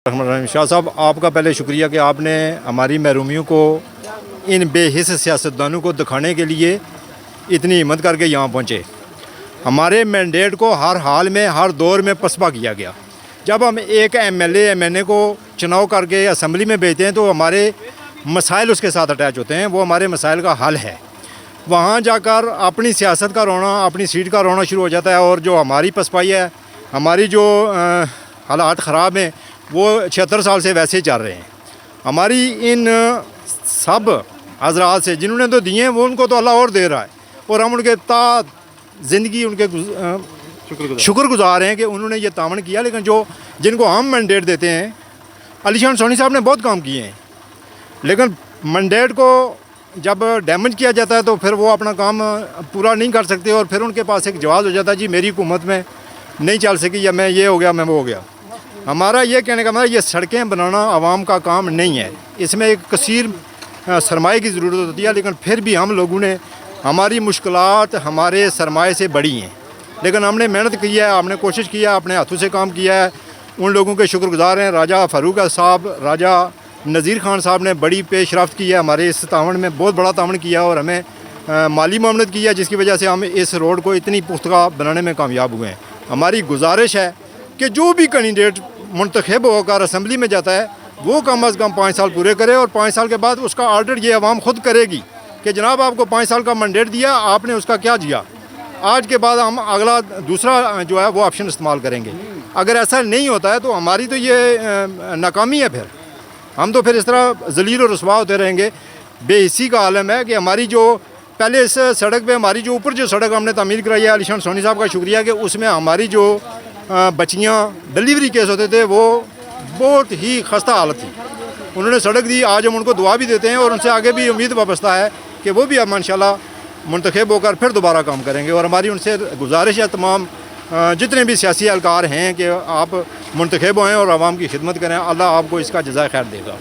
शाह साहब, आपका पहले शुक्रिया कि आपने हमारी महरूमियों को, इन बेहिस सियासतदानों को दिखाने के लिए इतनी हिम्मत करके यहाँ पहुँचे। हमारे मैंडेट को हर हाल में, हर दौर में पसपा किया गया। जब हम एक एमएलए एमएनए को चुनाव करके असम्बली में भेजते हैं तो हमारे मसाइल उसके साथ अटैच होते हैं, वो हमारे मसाइल का हल है। वहाँ जाकर अपनी सियासत का रोना, अपनी सीट का रोना शुरू हो जाता है। और जो हमारी पसपाई है, हमारी जो हालात ख़राब हैं, वो 76 साल से वैसे ही चल रहे हैं। हमारी इन सब हजरात से जिन्होंने तो दिए हैं, वो उनको तो अल्लाह और दे रहा है, और हम उनके ज़िंदगी उनके शुक्रगुजार हैं कि उन्होंने ये तामन किया। लेकिन जो जिनको हम मैंडेट देते हैं, अलीशान सोनी साहब ने बहुत काम किए हैं, लेकिन मैंडेट को जब डैमेज किया जाता है तो फिर वो अपना काम पूरा नहीं कर सकते, और फिर उनके पास एक जवाब हो जाता है, जी मेरी हुकूमत में नहीं चल सकी, या मैं ये हो गया, मैं वो हो गया। हमारा ये कहने का मतलब, ये सड़कें बनाना आवाम का काम नहीं है, इसमें एक कसीर सरमाए की ज़रूरत होती है। लेकिन फिर भी हम लोगों ने, हमारी मुश्किलात हमारे सरमाए से बड़ी हैं, लेकिन हमने मेहनत की है, हमने कोशिश किया, अपने हाथों से काम किया है। उन लोगों के शुक्रगुजार हैं। राजा फ़ारूक साहब, राजा नज़ीर ख़ान साहब ने बड़ी पेशरफ्त की है, हमारे इस तावन में बहुत बड़ा तावन किया, और हमें माली मामलत की है, जिसकी वजह से हम इस रोड को इतनी पुख्तगा बनाने में कामयाब हुए हैं। हमारी गुजारिश है कि जो भी कैंडिडेट मुंतखब होकर असम्बली में जाता है, वो कम अज़ कम 5 साल पूरे करे, और 5 साल के बाद उसका ऑडिट ये अवाम खुद करेगी कि जनाब आपको 5 साल का मैंडेट दिया, आपने उसका क्या किया। आज के बाद हम अगला दूसरा जो है वो ऑप्शन इस्तेमाल करेंगे। अगर ऐसा नहीं होता है तो हमारी तो ये नाकामी है, फिर हम तो फिर इस तरह ज़लील और रुसवा होते रहेंगे। बेहिस्सी का आलम है कि हमारी जो पहले इस सड़क पे, हमारी जो ऊपर जो सड़क हमने तामीर कराई है, अलीशान सोनी साहब का शुक्रिया कि उसमें हमारी जो बच्चियाँ डिलीवरी केस होते थे, वो बहुत ही खस्ता हालत थी। उन्होंने सड़क दी, आज हम उनको दुआ भी देते हैं, और उनसे आगे भी उम्मीद वाबस्ता है कि वो भी अब इंशाल्लाह मुंतखब होकर फिर दोबारा काम करेंगे। और हमारी उनसे गुजारिश है तमाम जितने भी सियासी एहलकार हैं कि आप मुंतखब हों और आवाम की खिदमत करें। अल्लाह आपको इसका जज़ाए खैर देगा।